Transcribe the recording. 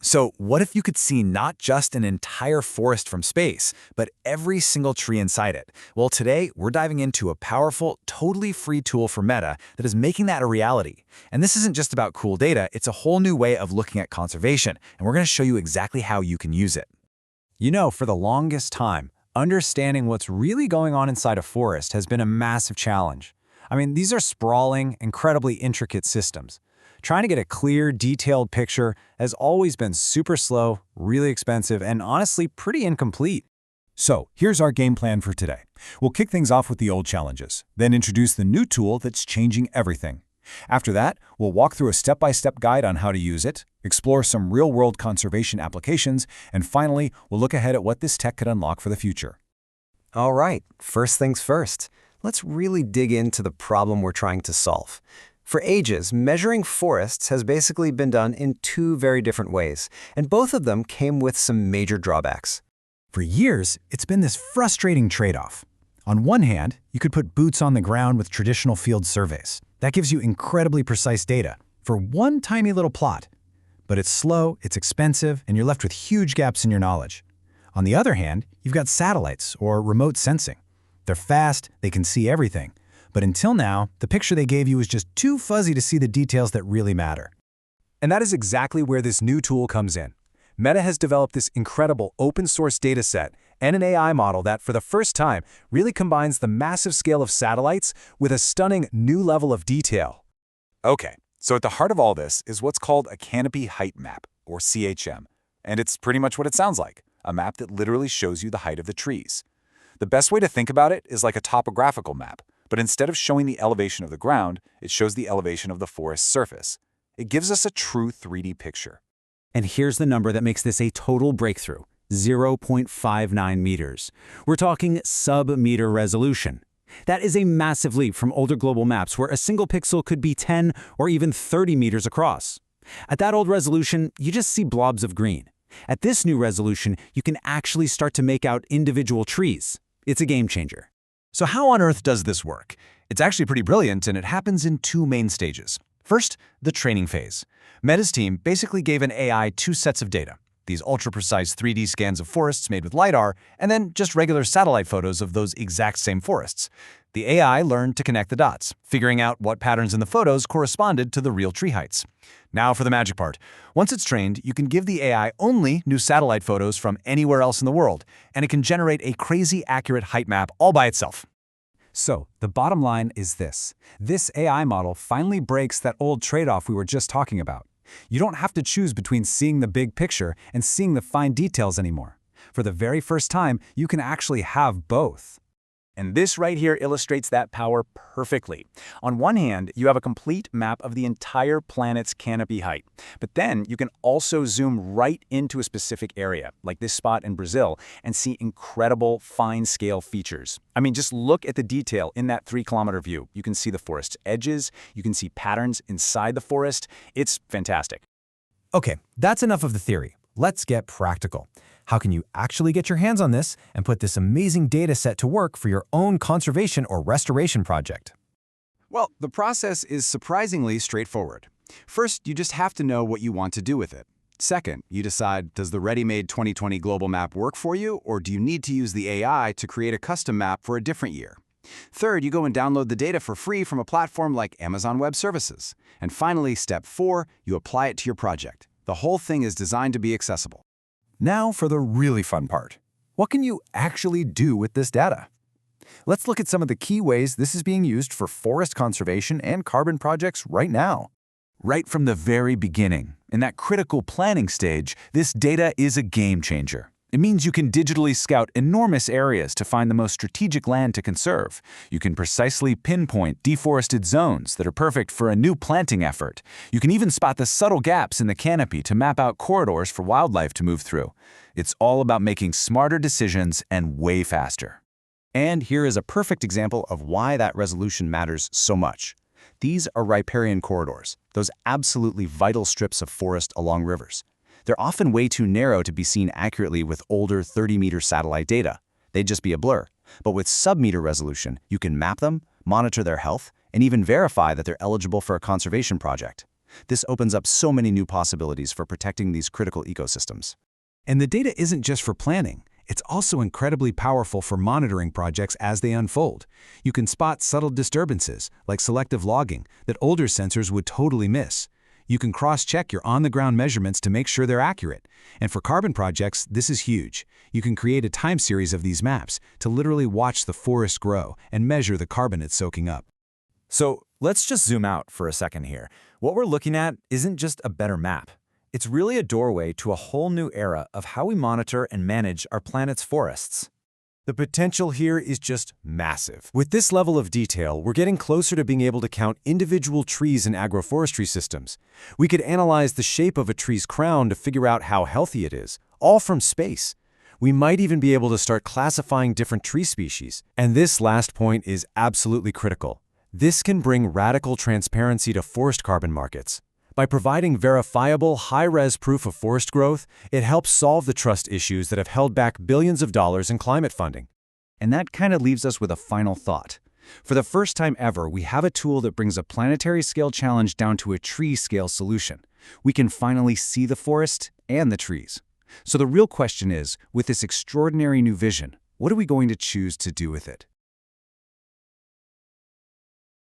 So what if you could see not just an entire forest from space, but every single tree inside it? Well, today we're diving into a powerful, totally free tool for Meta that is making that a reality. And this isn't just about cool data, it's a whole new way of looking at conservation, and we're going to show you exactly how you can use it. You know, for the longest time, understanding what's really going on inside a forest has been a massive challenge. I mean, these are sprawling, incredibly intricate systems. Trying to get a clear, detailed picture has always been super slow, really expensive, and honestly pretty incomplete. So, here's our game plan for today. We'll kick things off with the old challenges, then introduce the new tool that's changing everything. After that, we'll walk through a step-by-step guide on how to use it, explore some real-world conservation applications, and finally, we'll look ahead at what this tech could unlock for the future. All right, first things first. Let's really dig into the problem we're trying to solve. For ages, measuring forests has basically been done in two very different ways, and both of them came with some major drawbacks. For years, it's been this frustrating trade-off. On one hand, you could put boots on the ground with traditional field surveys. That gives you incredibly precise data for one tiny little plot. But it's slow, it's expensive, and you're left with huge gaps in your knowledge. On the other hand, you've got satellites or remote sensing. They're fast, they can see everything. But until now, the picture they gave you is just too fuzzy to see the details that really matter. And that is exactly where this new tool comes in. Meta has developed this incredible open-source dataset and an AI model that, for the first time, really combines the massive scale of satellites with a stunning new level of detail. Okay, so at the heart of all this is what's called a canopy height map, or CHM. And it's pretty much what it sounds like, a map that literally shows you the height of the trees. The best way to think about it is like a topographical map, but instead of showing the elevation of the ground, it shows the elevation of the forest surface. It gives us a true 3D picture. And here's the number that makes this a total breakthrough: 0.59 meters. We're talking sub-meter resolution. That is a massive leap from older global maps where a single pixel could be 10 or even 30 meters across. At that old resolution, you just see blobs of green. At this new resolution, you can actually start to make out individual trees. It's a game changer. So how on earth does this work? It's actually pretty brilliant, and it happens in two main stages. First, the training phase. Meta's team basically gave an AI two sets of data: these ultra-precise 3D scans of forests made with LiDAR, and then just regular satellite photos of those exact same forests. The AI learned to connect the dots, figuring out what patterns in the photos corresponded to the real tree heights. Now for the magic part. Once it's trained, you can give the AI only new satellite photos from anywhere else in the world, and it can generate a crazy accurate height map all by itself. So, the bottom line is this. This AI model finally breaks that old trade-off we were just talking about. You don't have to choose between seeing the big picture and seeing the fine details anymore. For the very first time, you can actually have both. And this right here illustrates that power perfectly. On one hand, you have a complete map of the entire planet's canopy height. But then you can also zoom right into a specific area, like this spot in Brazil, and see incredible fine-scale features. I mean, just look at the detail in that 3-kilometer view. You can see the forest's edges, you can see patterns inside the forest. It's fantastic. Okay, that's enough of the theory. Let's get practical. How can you actually get your hands on this and put this amazing data set to work for your own conservation or restoration project? Well, the process is surprisingly straightforward. First, you just have to know what you want to do with it. Second, you decide, does the ready-made 2020 global map work for you, or do you need to use the AI to create a custom map for a different year? Third, you go and download the data for free from a platform like Amazon Web Services. And finally, step 4, you apply it to your project. The whole thing is designed to be accessible. Now for the really fun part. What can you actually do with this data? Let's look at some of the key ways this is being used for forest conservation and carbon projects right now. Right from the very beginning, in that critical planning stage, this data is a game changer. It means you can digitally scout enormous areas to find the most strategic land to conserve. You can precisely pinpoint deforested zones that are perfect for a new planting effort. You can even spot the subtle gaps in the canopy to map out corridors for wildlife to move through. It's all about making smarter decisions and way faster. And here is a perfect example of why that resolution matters so much. These are riparian corridors, those absolutely vital strips of forest along rivers. They're often way too narrow to be seen accurately with older 30-meter satellite data. They'd just be a blur. But with sub-meter resolution, you can map them, monitor their health, and even verify that they're eligible for a conservation project. This opens up so many new possibilities for protecting these critical ecosystems. And the data isn't just for planning. It's also incredibly powerful for monitoring projects as they unfold. You can spot subtle disturbances, like selective logging, that older sensors would totally miss. You can cross-check your on-the-ground measurements to make sure they're accurate. And for carbon projects, this is huge. You can create a time series of these maps to literally watch the forest grow and measure the carbon it's soaking up. So let's just zoom out for a second here. What we're looking at isn't just a better map. It's really a doorway to a whole new era of how we monitor and manage our planet's forests. The potential here is just massive. With this level of detail, we're getting closer to being able to count individual trees in agroforestry systems. We could analyze the shape of a tree's crown to figure out how healthy it is, all from space. We might even be able to start classifying different tree species. And this last point is absolutely critical. This can bring radical transparency to forest carbon markets. By providing verifiable, high-res proof of forest growth, it helps solve the trust issues that have held back billions of dollars in climate funding. And that kind of leaves us with a final thought. For the first time ever, we have a tool that brings a planetary scale challenge down to a tree scale solution. We can finally see the forest and the trees. So the real question is, with this extraordinary new vision, what are we going to choose to do with it?